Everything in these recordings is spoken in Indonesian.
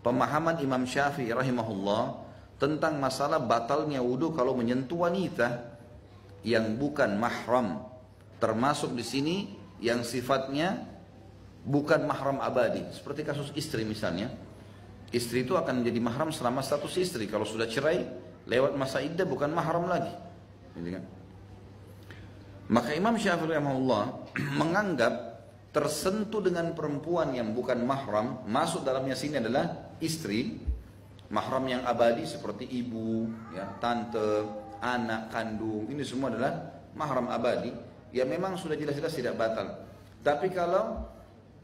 pemahaman Imam Syafi'i rahimahullah tentang masalah batalnya wudu kalau menyentuh wanita yang bukan mahram. Termasuk di sini yang sifatnya bukan mahram abadi. Seperti kasus istri misalnya. Istri itu akan menjadi mahram selama status istri. Kalau sudah cerai, lewat masa iddah bukan mahram lagi. Gitu kan? Maka Imam Syafi'i rahimahullah menganggap tersentuh dengan perempuan yang bukan mahram, masuk dalamnya sini adalah istri, mahram yang abadi seperti ibu, ya, tante, anak kandung, ini semua adalah mahram abadi, ya memang sudah jelas-jelas tidak batal. Tapi kalau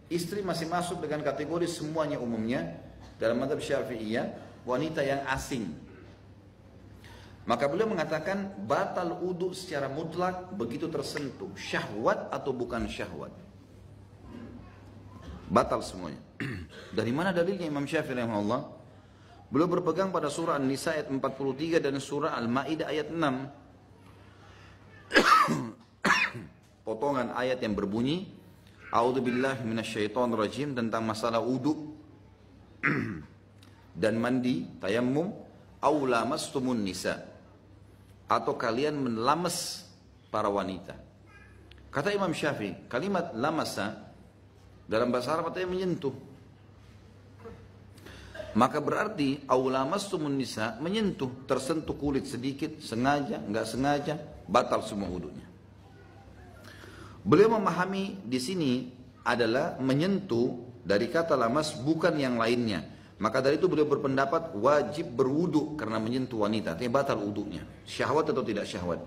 istri masih masuk dengan kategori semuanya umumnya, dalam mazhab Syafi'iyah, wanita yang asing, maka beliau mengatakan batal wudu secara mutlak begitu tersentuh syahwat atau bukan syahwat. Batal semuanya. Dari mana dalilnya Imam Syafi'i rahimahullah? Beliau berpegang pada surah An-Nisa ayat 43 dan surah Al-Maidah ayat 6. Potongan ayat yang berbunyi A'udzubillahi minasyaitonirrajim tentang masalah wudu dan mandi, tayammum, aw lamastumun nisa, atau kalian melames para wanita. Kata Imam Syafi'i, kalimat lamasa dalam bahasa Arab artinya menyentuh. Maka berarti aulamastumun nisa, menyentuh, tersentuh kulit sedikit, sengaja, enggak sengaja, batal semua wudunya. Beliau memahami di sini adalah menyentuh dari kata lamas bukan yang lainnya. Maka dari itu beliau berpendapat wajib berwudu karena menyentuh wanita, artinya batal wudunya. Syahwat atau tidak syahwat.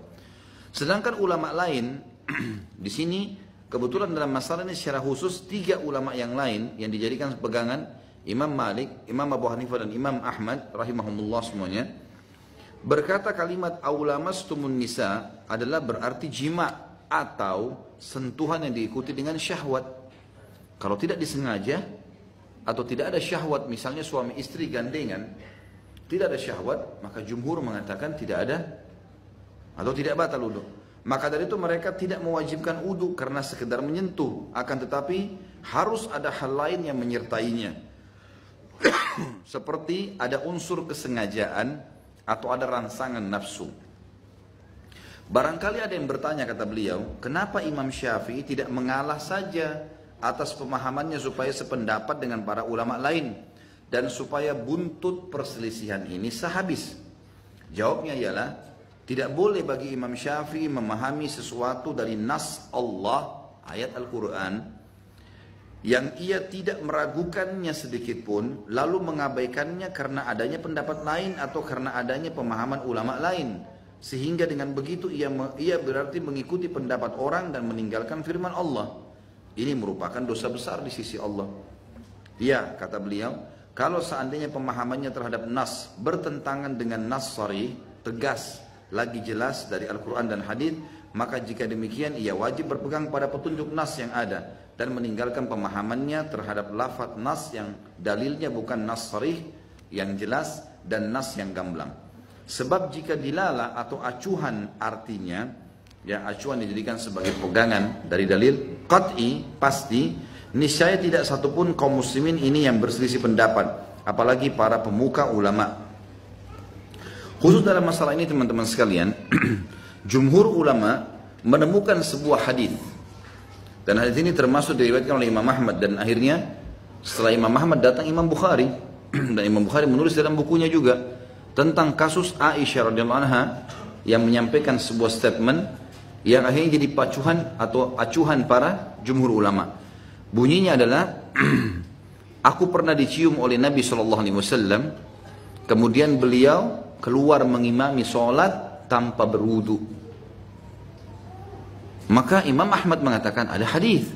Sedangkan ulama lain di sini kebetulan dalam masalah ini secara khusus 3 ulama yang lain yang dijadikan pegangan, Imam Malik, Imam Abu Hanifah dan Imam Ahmad rahimahumullah semuanya, berkata kalimat aulamastumun nisa adalah berarti jima atau sentuhan yang diikuti dengan syahwat. Kalau tidak disengaja atau tidak ada syahwat, misalnya suami istri gandengan, tidak ada syahwat, maka jumhur mengatakan tidak ada atau tidak batal wudu. Maka dari itu mereka tidak mewajibkan wudu karena sekedar menyentuh, akan tetapi harus ada hal lain yang menyertainya. Seperti ada unsur kesengajaan atau ada rangsangan nafsu. Barangkali ada yang bertanya, kata beliau, kenapa Imam Syafi'i tidak mengalah saja atas pemahamannya supaya sependapat dengan para ulama lain dan supaya buntut perselisihan ini sehabis? Jawabnya ialah tidak boleh bagi Imam Syafi'i memahami sesuatu dari nas Allah, ayat Al-Quran, yang ia tidak meragukannya sedikit pun lalu mengabaikannya karena adanya pendapat lain atau karena adanya pemahaman ulama lain, sehingga dengan begitu ia berarti mengikuti pendapat orang dan meninggalkan firman Allah. Ini merupakan dosa besar di sisi Allah. Ya, kata beliau, kalau seandainya pemahamannya terhadap nas bertentangan dengan nas sharih, tegas, lagi jelas dari Al-Quran dan Hadis, maka jika demikian ia wajib berpegang pada petunjuk nas yang ada dan meninggalkan pemahamannya terhadap lafaz nas yang dalilnya bukan nas sharih yang jelas dan nas yang gamblang. Sebab jika dilalah atau acuhan artinya, ya acuan dijadikan sebagai pegangan dari dalil qat'i, pasti, niscaya tidak satupun kaum muslimin ini yang berselisih pendapat, apalagi para pemuka ulama. Khusus dalam masalah ini teman-teman sekalian, jumhur ulama menemukan sebuah hadis, dan hadis ini termasuk diriwayatkan oleh Imam Ahmad, dan akhirnya setelah Imam Ahmad datang Imam Bukhari, dan Imam Bukhari menulis dalam bukunya juga tentang kasus Aisyah radhiyallahu anha yang menyampaikan sebuah statement yang akhirnya jadi pacuhan atau acuhan para jumhur ulama. Bunyinya adalah aku pernah dicium oleh Nabi SAW, kemudian beliau keluar mengimami sholat tanpa berwudu. Maka Imam Ahmad mengatakan ada hadis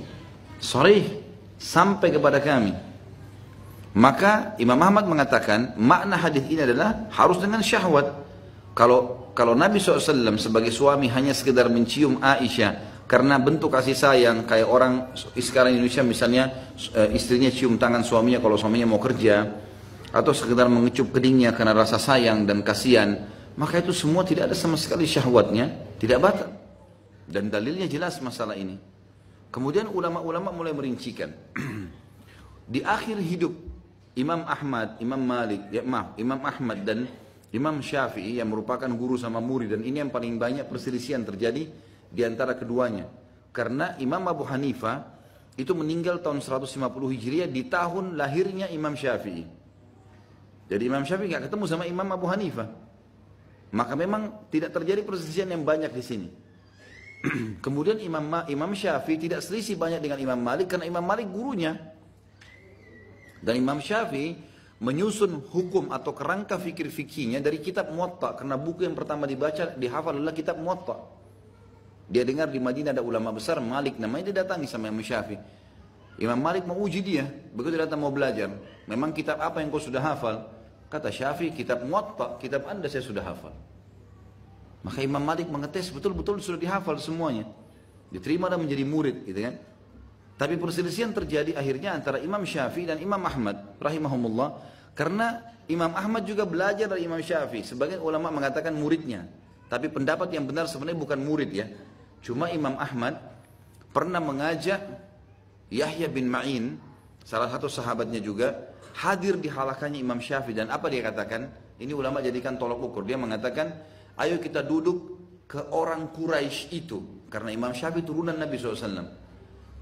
sharih sampai kepada kami. Maka Imam Ahmad mengatakan makna hadis ini adalah harus dengan syahwat. Kalau Nabi SAW sebagai suami hanya sekedar mencium Aisyah karena bentuk kasih sayang, kayak orang sekarang Indonesia misalnya istrinya cium tangan suaminya kalau suaminya mau kerja, atau sekedar mengecup keningnya karena rasa sayang dan kasihan, maka itu semua tidak ada sama sekali syahwatnya, tidak batal. Dan dalilnya jelas masalah ini. Kemudian ulama-ulama mulai merincikan. Di akhir hidup Imam Ahmad, Imam Malik, ya maaf, Imam Ahmad dan Imam Syafi'i yang merupakan guru sama murid, dan ini yang paling banyak perselisihan terjadi di antara keduanya. Karena Imam Abu Hanifah itu meninggal tahun 150 Hijriah di tahun lahirnya Imam Syafi'i. Jadi Imam Syafi'i nggak ketemu sama Imam Abu Hanifah. Maka memang tidak terjadi perselisihan yang banyak di sini. Kemudian Imam Syafi'i tidak selisih banyak dengan Imam Malik karena Imam Malik gurunya. Dan Imam Syafi'i menyusun hukum atau kerangka fikir-fikirnya dari kitab Muwatta, karena buku yang pertama dibaca, dihafal adalah kitab Muwatta. Dia dengar di Madinah ada ulama besar Malik namanya, dia datangi sama Imam Syafi'i. Imam Malik mau uji dia, begitu datang mau belajar. Memang kitab apa yang kau sudah hafal? Kata Syafi'i, kitab Muwatta, kitab Anda saya sudah hafal. Maka Imam Malik mengetes, betul-betul sudah dihafal semuanya. Diterima dan menjadi murid, gitu kan? Tapi perselisihan terjadi akhirnya antara Imam Syafi'i dan Imam Ahmad rahimahumullah, karena Imam Ahmad juga belajar dari Imam Syafi'i. Sebagian ulama mengatakan muridnya, tapi pendapat yang benar sebenarnya bukan murid ya. Cuma Imam Ahmad pernah mengajak Yahya bin Ma'in, salah satu sahabatnya juga, hadir di halakannya Imam Syafi'i, dan apa dia katakan? Ini ulama jadikan tolok ukur. Dia mengatakan, ayo kita duduk ke orang Quraisy itu, karena Imam Syafi'i turunan Nabi SAW.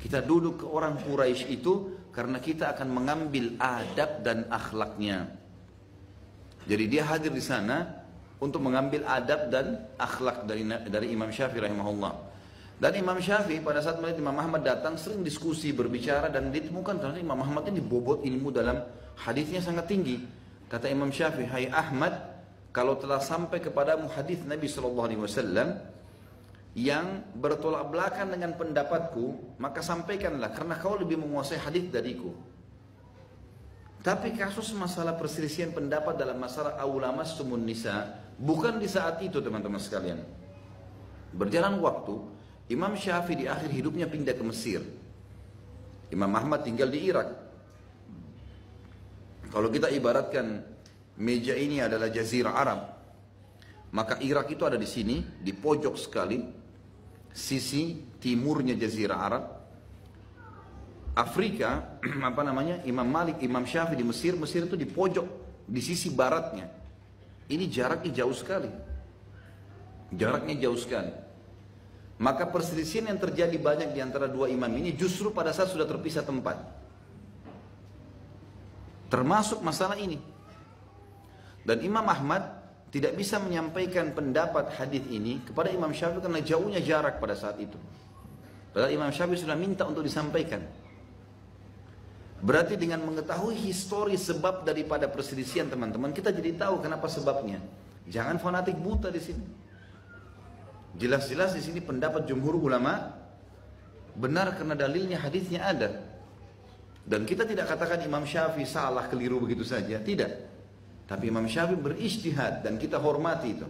Kita duduk ke orang Quraisy itu karena kita akan mengambil adab dan akhlaknya. Jadi dia hadir di sana untuk mengambil adab dan akhlak dari Imam Syafi'i rahimahullah. Dan Imam Syafi'i pada saat melihat Imam Ahmad datang sering diskusi, berbicara, dan ditemukan ternyata Imam Ahmad ini bobot ilmu dalam hadisnya sangat tinggi. Kata Imam Syafi'i, hai Ahmad, kalau telah sampai kepadamu hadis Nabi SAW yang bertolak belakang dengan pendapatku, maka sampaikanlah, karena kau lebih menguasai hadis dariku. Tapi kasus masalah perselisihan pendapat dalam masalah ulama sumun nisa bukan di saat itu, teman-teman sekalian. Berjalan waktu, Imam Syafi'i di akhir hidupnya pindah ke Mesir. Imam Ahmad tinggal di Irak. Kalau kita ibaratkan meja ini adalah jazirah Arab, maka Irak itu ada di sini, di pojok sekali, sisi timurnya jazirah Arab. Afrika, Imam Malik, Imam Syafi'i di Mesir, Mesir itu di pojok, di sisi baratnya. Ini jaraknya jauh sekali. Jaraknya jauh sekali. Maka perselisihan yang terjadi banyak di antara dua imam ini justru pada saat sudah terpisah tempat. Termasuk masalah ini. Dan Imam Ahmad tidak bisa menyampaikan pendapat hadis ini kepada Imam Syafi'i karena jauhnya jarak pada saat itu. Padahal Imam Syafi'i sudah minta untuk disampaikan. Berarti dengan mengetahui histori sebab daripada perselisihan, teman-teman, kita jadi tahu kenapa sebabnya. Jangan fanatik buta di sini. Jelas-jelas di sini pendapat jumhur ulama benar karena dalilnya, hadisnya ada. Dan kita tidak katakan Imam Syafi'i salah, keliru begitu saja, tidak. Tapi Imam Syafi'i berijtihad dan kita hormati itu.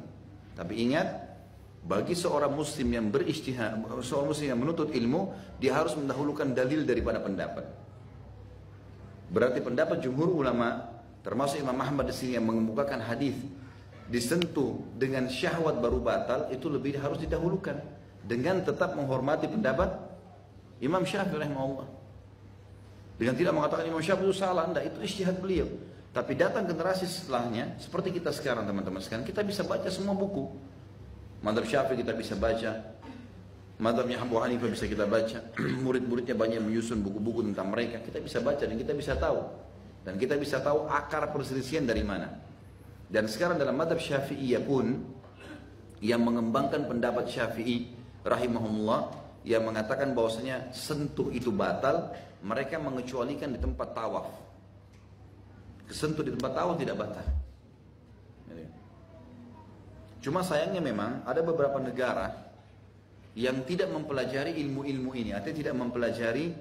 Tapi ingat, bagi seorang muslim yang berijtihad, seorang muslim yang menuntut ilmu, dia harus mendahulukan dalil daripada pendapat. Berarti pendapat jumhur ulama, termasuk Imam Ahmad di sini yang mengemukakan hadis disentuh dengan syahwat baru batal, itu lebih harus didahulukan dengan tetap menghormati pendapat Imam Syafi'i rahimahullah. Dengan tidak mengatakan Imam Syafi'i itu salah, enggak, itu ijtihad beliau. Tapi datang generasi setelahnya, seperti kita sekarang, teman-teman sekalian, kita bisa baca semua buku. Mazhab Syafi'i kita bisa baca, mazhabnya Abu Hanifah bisa kita baca, murid-muridnya banyak menyusun buku-buku tentang mereka, kita bisa baca dan kita bisa tahu. Dan kita bisa tahu akar perselisihan dari mana. Dan sekarang dalam mazhab Syafi'iyah pun, yang mengembangkan pendapat Syafi'i rahimahumullah, yang mengatakan bahwasanya sentuh itu batal, mereka mengecualikan di tempat tawaf. Kesentuh di tempat tawaf tidak batal. Cuma sayangnya memang ada beberapa negara yang tidak mempelajari ilmu-ilmu ini, atau tidak mempelajari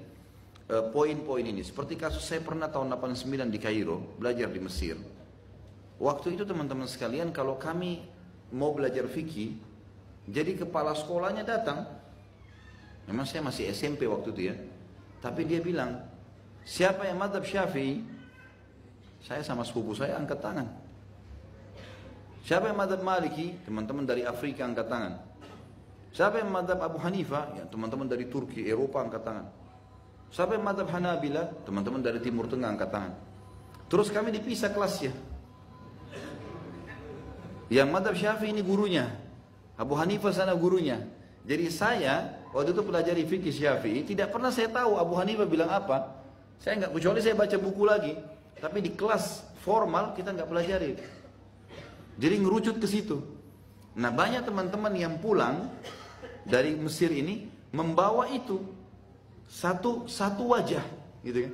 poin-poin ini. Seperti kasus saya pernah tahun 89 di Kairo, belajar di Mesir. Waktu itu teman-teman sekalian, kalau kami mau belajar fikih, jadi kepala sekolahnya datang. Memang saya masih SMP waktu itu ya. Tapi dia bilang, siapa yang mazhab Syafi'i? Saya sama sepupu saya angkat tangan. Siapa yang mazhab Maliki? Teman-teman dari Afrika angkat tangan. Siapa yang mazhab Abu Hanifah? Ya, teman-teman dari Turki, Eropa angkat tangan. Siapa yang mazhab Hanabila? Teman-teman dari Timur Tengah angkat tangan. Terus kami dipisah kelasnya. Yang madhab Syafi'i ini gurunya, Abu Hanifah sana gurunya. Jadi saya waktu itu pelajari fikih Syafi'i, tidak pernah saya tahu Abu Hanifah bilang apa. Saya nggak, kecuali saya baca buku lagi. Tapi di kelas formal kita nggak pelajari. Jadi ngerucut ke situ. Nah banyak teman-teman yang pulang dari Mesir ini membawa itu satu wajah, gitu kan?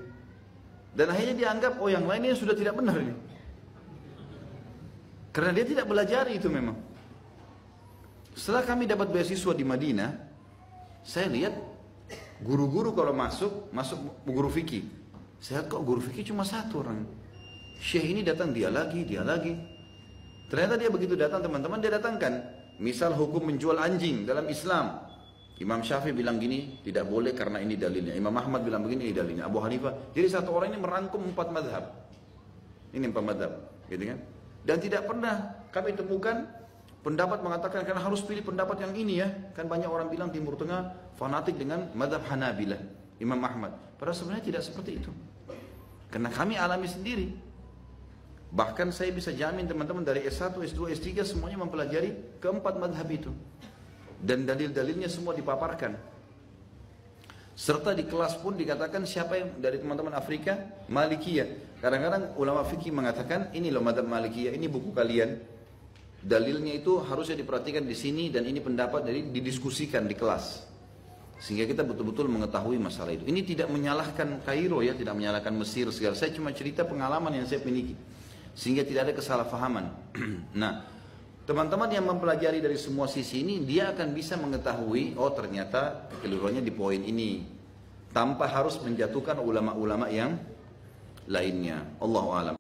Dan akhirnya dianggap oh yang lainnya sudah tidak benar ini. Karena dia tidak belajar itu memang. Setelah kami dapat beasiswa di Madinah, saya lihat guru-guru kalau masuk guru fikih. Saya lihat kok guru fikih cuma satu orang. Syekh ini datang dia lagi. Ternyata dia begitu datang teman-teman dia datangkan. Misal hukum menjual anjing dalam Islam. Imam Syafi'i bilang gini, tidak boleh karena ini dalilnya. Imam Ahmad bilang begini, ini dalilnya. Abu Hanifah. Jadi satu orang ini merangkum 4 madhab. Ini 4 madhab, gitu kan? Dan tidak pernah kami temukan pendapat mengatakan karena harus pilih pendapat yang ini ya. Kan banyak orang bilang Timur Tengah fanatik dengan madhab Hanabilah, Imam Ahmad. Padahal sebenarnya tidak seperti itu. Karena kami alami sendiri. Bahkan saya bisa jamin teman-teman dari S1, S2, S3 semuanya mempelajari keempat madhab itu. Dan dalil-dalilnya semua dipaparkan. Serta di kelas pun dikatakan siapa yang dari teman-teman Afrika, Malikiyah. Kadang-kadang ulama fikih mengatakan ini loh madhab Malikiyah, ini buku kalian. Dalilnya itu harusnya diperhatikan di sini dan ini pendapat jadi didiskusikan di kelas. Sehingga kita betul-betul mengetahui masalah itu. Ini tidak menyalahkan Kairo ya, tidak menyalahkan Mesir segala. Saya cuma cerita pengalaman yang saya miliki. Sehingga tidak ada kesalahpahaman. Nah, teman-teman yang mempelajari dari semua sisi ini, dia akan bisa mengetahui, oh ternyata kekeliruannya di poin ini. Tanpa harus menjatuhkan ulama-ulama yang lainnya. Allahu a'lam.